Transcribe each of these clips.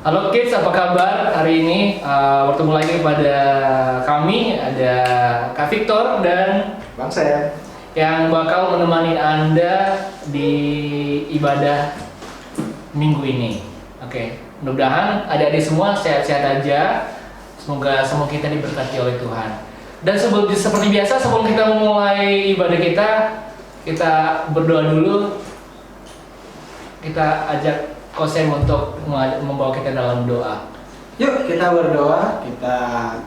Halo kids, apa kabar hari ini? Bertemu lagi pada kami, ada Kak Victor dan Bang Sam yang bakal menemani Anda di ibadah minggu ini. Oke, mudah-mudahan adik-adik semua sehat-sehat aja. Semoga semua kita diberkati oleh Tuhan. Dan seperti biasa, sebelum kita memulai ibadah kita berdoa dulu. Kita ajak Kosem untuk membawa kita dalam doa. Yuk kita berdoa, kita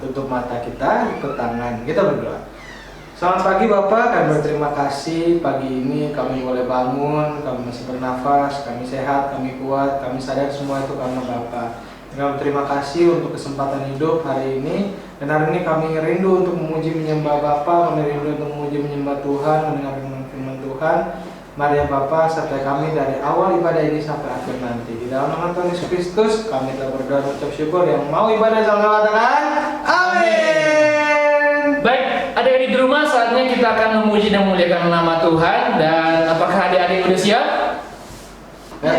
tutup mata kita, ikut tangan, kita berdoa. Selamat pagi Bapak, kami berterima kasih pagi ini kami boleh bangun, kami masih bernafas, kami sehat, kami kuat, kami sadar semua itu karena Bapak. Kami berterima kasih untuk kesempatan hidup hari ini. Dan hari ini kami rindu untuk memuji menyembah Bapak, kami rindu untuk memuji menyembah Tuhan, mendengar firman Tuhan. Mari ya Bapa, sertai kami dari awal ibadah ini sampai akhir nanti. Di dalam nama Tuhan Yesus Kristus, kami telah berdoa dan ucap syukur. Yang mau ibadah sama katakan, amin. Baik, adik-adik di rumah, saatnya kita akan memuji dan memuliakan nama Tuhan. Dan apakah adik-adik udah siap? Ya.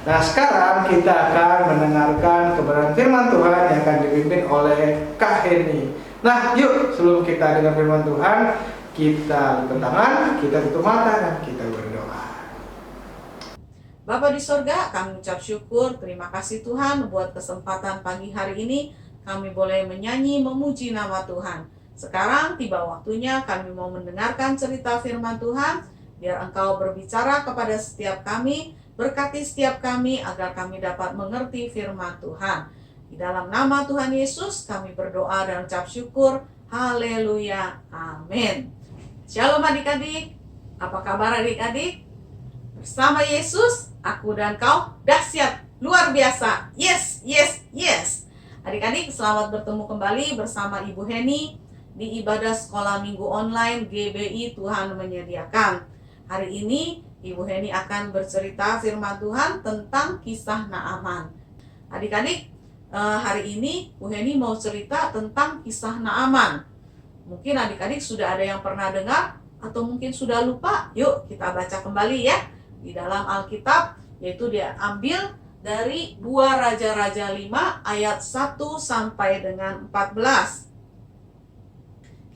Nah sekarang kita akan mendengarkan kebenaran firman Tuhan yang akan dipimpin oleh Kak Heni. Nah yuk sebelum kita dengar firman Tuhan, kita lipat tangan, kita tutup mata dan kita berdoa. Bapa di sorga, kami ucap syukur, terima kasih Tuhan buat kesempatan pagi hari ini kami boleh menyanyi memuji nama Tuhan. Sekarang tiba waktunya kami mau mendengarkan cerita firman Tuhan, biar Engkau berbicara kepada setiap kami. Berkati setiap kami agar kami dapat mengerti firman Tuhan. Di dalam nama Tuhan Yesus kami berdoa dan ucap syukur. Haleluya. Amin. Shalom adik-adik. Apa kabar adik-adik? Bersama Yesus, aku dan kau dahsyat, luar biasa. Yes, yes, yes. Adik-adik, selamat bertemu kembali bersama Ibu Heni di ibadah sekolah minggu online GBI Tuhan Menyediakan. Hari ini Ibu Heni akan bercerita firman Tuhan tentang kisah Naaman. Adik-adik, hari ini Bu Heni mau cerita tentang kisah Naaman. Mungkin adik-adik sudah ada yang pernah dengar atau mungkin sudah lupa. Yuk kita baca kembali ya di dalam Alkitab, yaitu dia ambil dari 2 Raja-Raja 5 ayat 1 sampai dengan 14.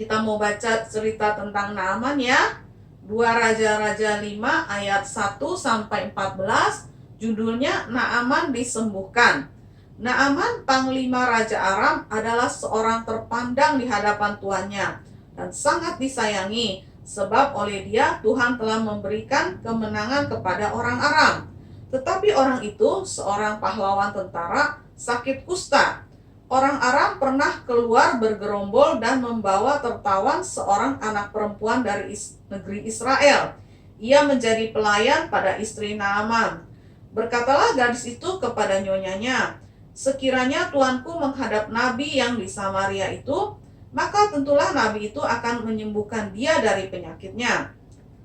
Kita mau baca cerita tentang Naaman ya. 2 Raja-Raja 5 ayat 1 sampai 14, judulnya Naaman disembuhkan. Naaman, panglima Raja Aram, adalah seorang terpandang di hadapan tuannya dan sangat disayangi, sebab oleh dia Tuhan telah memberikan kemenangan kepada orang Aram. Tetapi orang itu, seorang pahlawan tentara, sakit kusta. orang Aram pernah keluar bergerombol dan membawa tertawan seorang anak perempuan dari negeri Israel. Ia menjadi pelayan pada istri Naaman. Berkatalah gadis itu kepada nyonyanya, sekiranya tuanku menghadap nabi yang di Samaria itu, maka tentulah nabi itu akan menyembuhkan dia dari penyakitnya.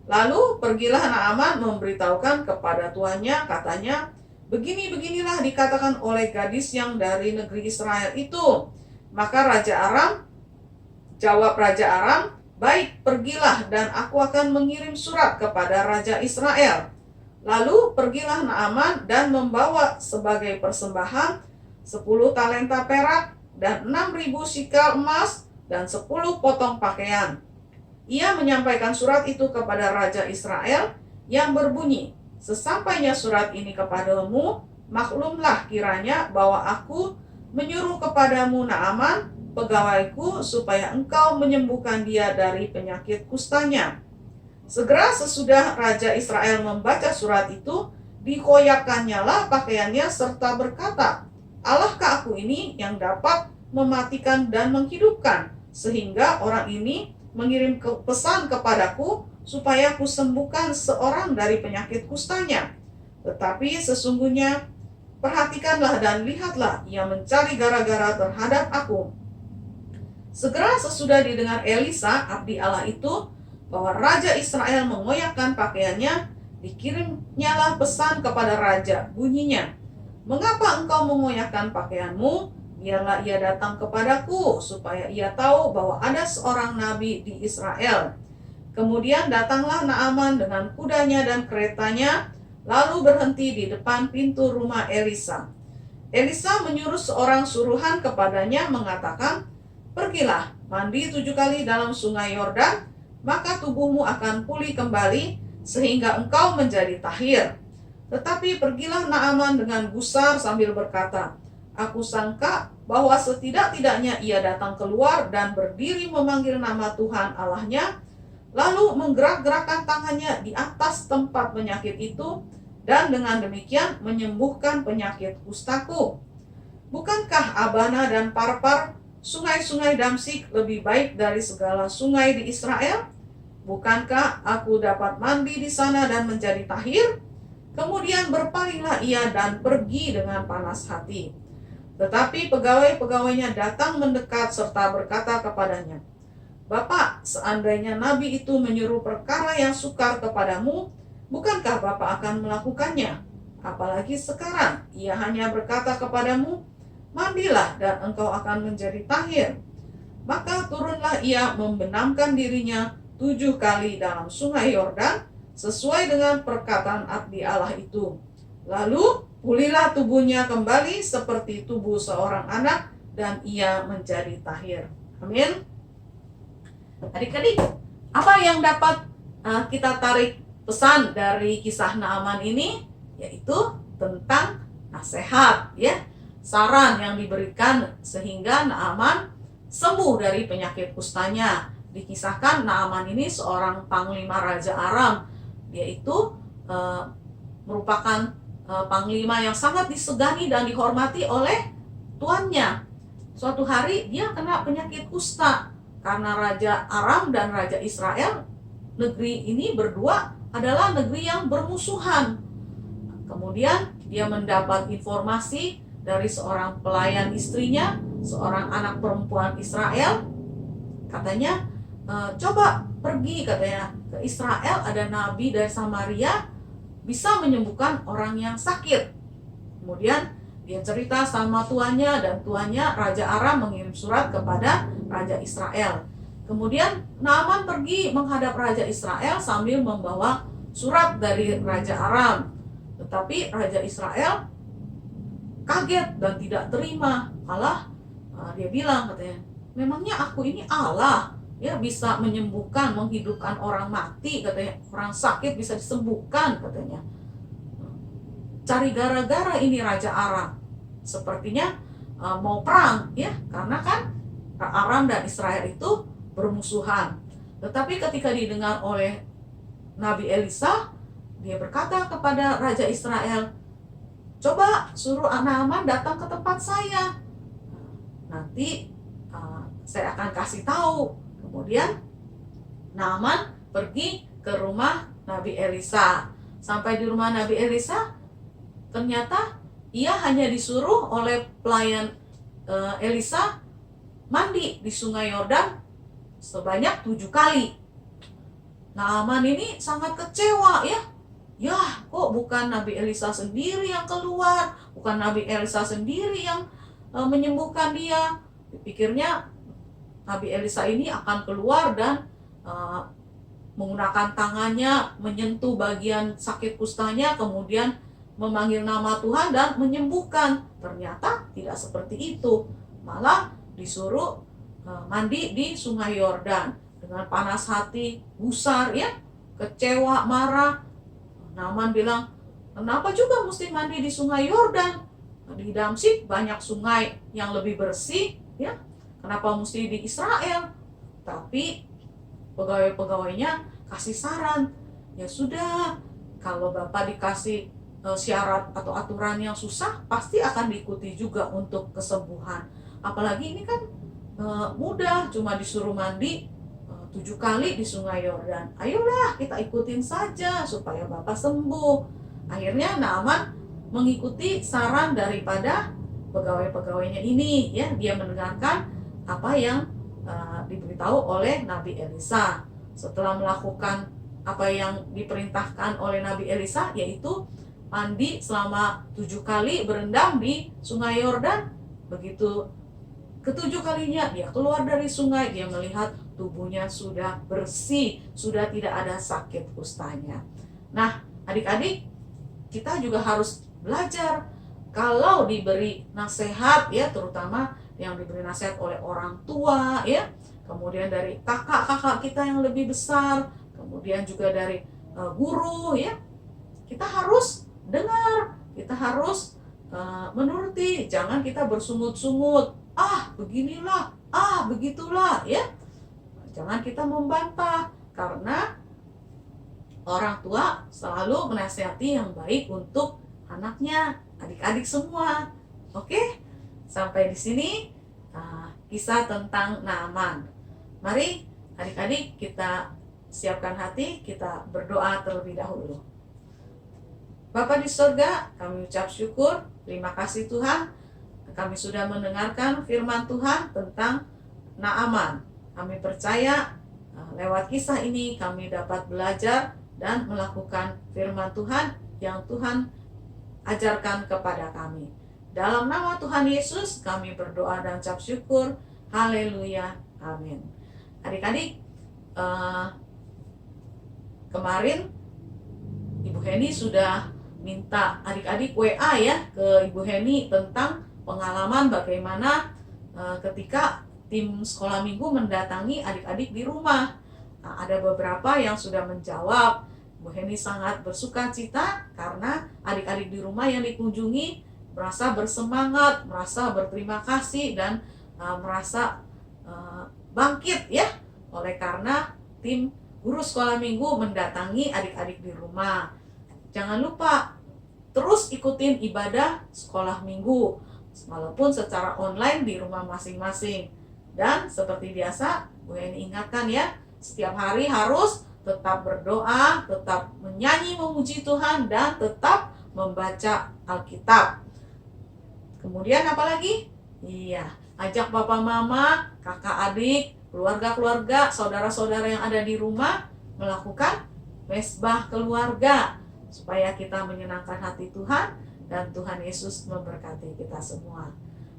Lalu pergilah Naaman memberitahukan kepada tuannya, katanya, begini-beginilah dikatakan oleh gadis yang dari negeri Israel itu. Maka jawab Raja Aram, baik, pergilah dan aku akan mengirim surat kepada Raja Israel. Lalu pergilah Naaman dan membawa sebagai persembahan 10 talenta perak dan 6.000 sikal emas dan 10 potong pakaian. Ia menyampaikan surat itu kepada Raja Israel yang berbunyi, sesampainya surat ini kepadamu, maklumlah kiranya bahwa aku menyuruh kepadamu Naaman, pegawaiku, supaya engkau menyembuhkan dia dari penyakit kustanya. Segera sesudah Raja Israel membaca surat itu, dikoyakkannya lah pakaiannya serta berkata, Allahkah aku ini yang dapat mematikan dan menghidupkan, sehingga orang ini mengirim pesan kepadaku supaya kusembuhkan seorang dari penyakit kustanya. Tetapi sesungguhnya perhatikanlah dan lihatlah, ia mencari gara-gara terhadap aku. Segera sesudah didengar Elisa, abdi Allah itu, bahwa Raja Israel mengoyakkan pakaiannya, dikirimnyalah pesan kepada Raja, bunyinya, mengapa engkau mengoyakkan pakaianmu? Biarlah ia datang kepadaku, supaya ia tahu bahwa ada seorang nabi di Israel. Kemudian datanglah Naaman dengan kudanya dan keretanya, lalu berhenti di depan pintu rumah Elisa. Elisa menyuruh seorang suruhan kepadanya mengatakan, pergilah, mandi 7 kali dalam sungai Yordan, maka tubuhmu akan pulih kembali, sehingga engkau menjadi tahir. Tetapi pergilah Naaman dengan gusar sambil berkata, aku sangka bahwa setidak-tidaknya ia datang keluar dan berdiri memanggil nama Tuhan Allahnya, lalu menggerak-gerakkan tangannya di atas tempat penyakit itu, dan dengan demikian menyembuhkan penyakit kustaku. Bukankah Abana dan Parpar, sungai-sungai Damsik, lebih baik dari segala sungai di Israel? Bukankah aku dapat mandi di sana dan menjadi tahir? Kemudian berpalinglah ia dan pergi dengan panas hati. Tetapi pegawai-pegawainya datang mendekat serta berkata kepadanya, Bapak, seandainya nabi itu menyuruh perkara yang sukar kepadamu, bukankah Bapak akan melakukannya? Apalagi sekarang, ia hanya berkata kepadamu, mandilah dan engkau akan menjadi tahir. Maka turunlah ia membenamkan dirinya 7 kali dalam sungai Yordan, sesuai dengan perkataan abdi Allah itu. Lalu pulihlah tubuhnya kembali seperti tubuh seorang anak, dan ia menjadi tahir. Amin. Adik-adik, apa yang dapat kita tarik pesan dari kisah Naaman ini? Yaitu tentang nasihat, ya, saran yang diberikan sehingga Naaman sembuh dari penyakit kustanya. Dikisahkan Naaman ini seorang panglima Raja Aram. Dia itu merupakan panglima yang sangat disegani dan dihormati oleh tuannya. Suatu hari dia kena penyakit kusta karena Raja Aram dan Raja Israel, negeri ini berdua adalah negeri yang bermusuhan. Kemudian dia mendapat informasi dari seorang pelayan istrinya, seorang anak perempuan Israel. Katanya, coba pergi, katanya, ke Israel, ada nabi dari Samaria bisa menyembuhkan orang yang sakit. Kemudian dia cerita sama tuannya, dan tuannya Raja Aram mengirim surat kepada Raja Israel. Kemudian Naaman pergi menghadap Raja Israel sambil membawa surat dari Raja Aram. Tetapi Raja Israel kaget dan tidak terima. Malah dia bilang, katanya, memangnya aku ini Allah, ya, bisa menyembuhkan, menghidupkan orang mati, katanya, orang sakit bisa disembuhkan, katanya. Cari gara-gara ini Raja Aram. Sepertinya mau perang, ya, karena kan Aram dan Israel itu bermusuhan. Tetapi ketika didengar oleh Nabi Elisa, dia berkata kepada Raja Israel, coba suruh Naaman datang ke tempat saya. nanti saya akan kasih tahu. Kemudian Naaman pergi ke rumah Nabi Elisa. Sampai di rumah Nabi Elisa, ternyata ia hanya disuruh oleh pelayan Elisa mandi di sungai Yordan sebanyak 7 kali. Naaman ini sangat kecewa ya. Ya, kok bukan Nabi Elisa sendiri yang keluar, bukan Nabi Elisa sendiri yang menyembuhkan dia. Dipikirnya Nabi Elisa ini akan keluar dan menggunakan tangannya menyentuh bagian sakit kustanya, kemudian memanggil nama Tuhan dan menyembuhkan. Ternyata tidak seperti itu, malah disuruh mandi di sungai Yordan. Dengan panas hati, gusar ya, kecewa, marah. Naaman bilang, kenapa juga mesti mandi di sungai Yordan? Di Damsyik banyak sungai yang lebih bersih ya, kenapa mesti di Israel? Tapi pegawai-pegawainya kasih saran, ya sudah, kalau Bapak dikasih syarat atau aturan yang susah, pasti akan diikuti juga untuk kesembuhan. Apalagi ini kan mudah, cuma disuruh mandi 7 kali di sungai Yordan. Ayolah kita ikutin saja supaya Bapak sembuh. Akhirnya Naaman mengikuti saran daripada pegawai-pegawainya ini ya, dia mendengarkan apa yang diberitahu oleh Nabi Elisa. Setelah melakukan apa yang diperintahkan oleh Nabi Elisa, yaitu mandi selama 7 kali berendam di sungai Yordan. Begitu ke-7 kalinya dia keluar dari sungai, dia melihat tubuhnya sudah bersih, sudah tidak ada sakit kustanya. Nah, adik-adik, kita juga harus belajar kalau diberi nasihat ya, terutama yang diberi nasihat oleh orang tua ya, kemudian dari kakak-kakak kita yang lebih besar, kemudian juga dari guru ya, kita harus dengar, kita harus menuruti, jangan kita bersungut-sungut, beginilah, begitulah ya. Jangan kita membantah, karena orang tua selalu menasihati yang baik untuk anaknya, adik-adik semua. Oke? Sampai di sini kisah tentang Naaman. Mari adik-adik kita siapkan hati, kita berdoa terlebih dahulu. Bapa di surga, kami ucap syukur, terima kasih Tuhan, kami sudah mendengarkan firman Tuhan tentang Naaman. Kami percaya lewat kisah ini kami dapat belajar dan melakukan firman Tuhan yang Tuhan ajarkan kepada kami. Dalam nama Tuhan Yesus kami berdoa dan ucap syukur. Haleluya. Amin. Adik-adik, kemarin Ibu Heni sudah minta adik-adik WA ya ke Ibu Heni tentang pengalaman bagaimana ketika tim sekolah minggu mendatangi adik-adik di rumah. Ada beberapa yang sudah menjawab. Bu Heni sangat bersuka cita karena adik-adik di rumah yang dikunjungi merasa bersemangat, merasa berterima kasih, dan merasa bangkit ya, oleh karena tim guru sekolah minggu mendatangi adik-adik di rumah. Jangan lupa terus ikutin ibadah sekolah minggu, walaupun secara online di rumah masing-masing. Dan seperti biasa, Bu Heni ingatkan ya, setiap hari harus tetap berdoa, tetap menyanyi memuji Tuhan, dan tetap membaca Alkitab. Kemudian apa lagi? Iya, ajak papa mama, kakak adik, keluarga-keluarga, saudara-saudara yang ada di rumah melakukan mesbah keluarga, supaya kita menyenangkan hati Tuhan dan Tuhan Yesus memberkati kita semua.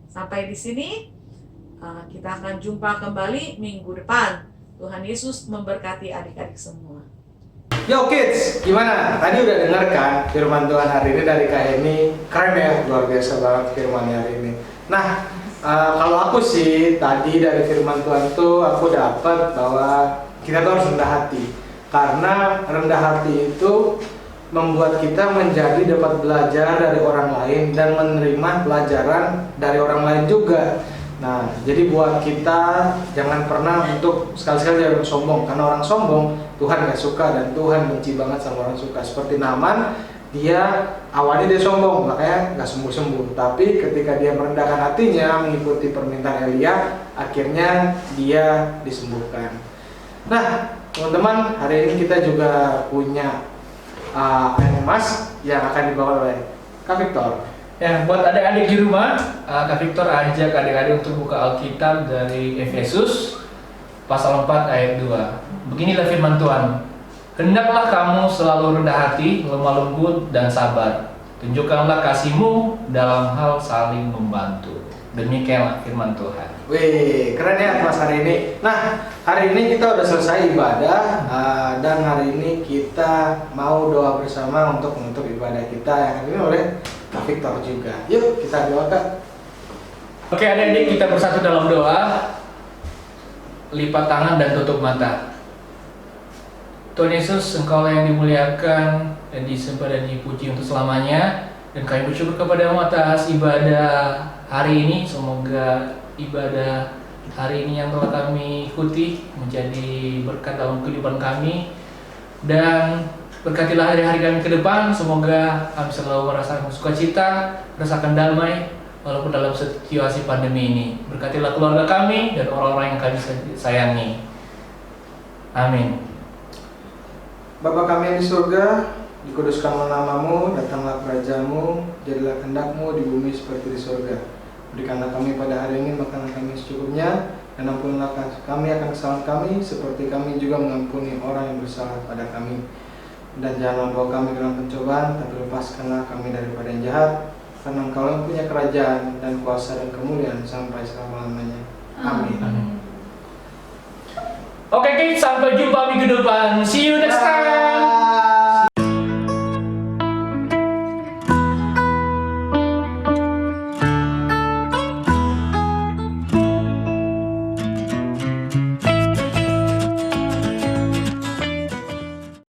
Sampai di sini kita akan jumpa kembali minggu depan. Tuhan Yesus memberkati adik-adik semua. Yo kids, gimana? Tadi udah dengar kan firman Tuhan hari ini dari Kak Eni? Keren ya, luar biasa banget firman hari ini. Nah, kalau aku sih tadi dari firman Tuhan tuh aku dapat bahwa kita tuh harus rendah hati. Karena rendah hati itu membuat kita menjadi dapat belajar dari orang lain dan menerima pelajaran dari orang lain juga. Nah, jadi buat kita jangan pernah untuk sekali-sekali jangan sombong, karena orang sombong Tuhan gak suka dan Tuhan benci banget sama orang suka. Seperti Naaman, dia awalnya dia sombong, makanya nggak sembuh-sembuh. Tapi ketika dia merendahkan hatinya mengikuti permintaan Elia, akhirnya dia disembuhkan. Nah, teman-teman, hari ini kita juga punya air emas yang akan dibawa oleh Kak Victor. Ya, buat adik-adik di rumah, Kak Victor ajak adik-adik untuk buka Alkitab dari Efesus pasal 4 ayat 2. Beginilah firman Tuhan. Hendaklah kamu selalu rendah hati, lemah lembut, dan sabar. Tunjukkanlah kasihmu dalam hal saling membantu. Demikianlah firman Tuhan. Wih, keren ya Mas hari ini. Nah, hari ini kita udah selesai ibadah dan hari ini kita mau doa bersama untuk menutup ibadah kita yang hari ini oleh Kak Victor juga. Yuk kita doakan. Oke adik-adik, kita bersatu dalam doa. Lipat tangan dan tutup mata. Tuhan Yesus, Engkau yang dimuliakan dan disembah dan dipuji untuk selamanya. Dan kami bersyukur kepadamu atas ibadah hari ini. Semoga ibadah hari ini yang telah kami ikuti menjadi berkat dalam kehidupan kami. Dan berkatilah hari-hari kami ke depan. Semoga kami selalu merasakan sukacita, merasakan damai walaupun dalam situasi pandemi ini. Berkatilah keluarga kami dan orang-orang yang kami sayangi. Amin. Bapa kami yang di surga, dikuduskanlah namamu, datanglah kerajaanmu, jadilah kehendakmu di bumi seperti di surga. Berikanlah kami pada hari ini makanan kami secukupnya, dan ampunilah kami akan kesalahan kami, seperti kami juga mengampuni orang yang bersalah pada kami. Dan jangan membawa kami dalam pencobaan, tapi lepaskanlah kami daripada yang jahat, karena Engkau yang punya kerajaan dan kuasa dan kemuliaan sampai selama-lamanya. Amin. Oke, sampai jumpa minggu depan. See you next time.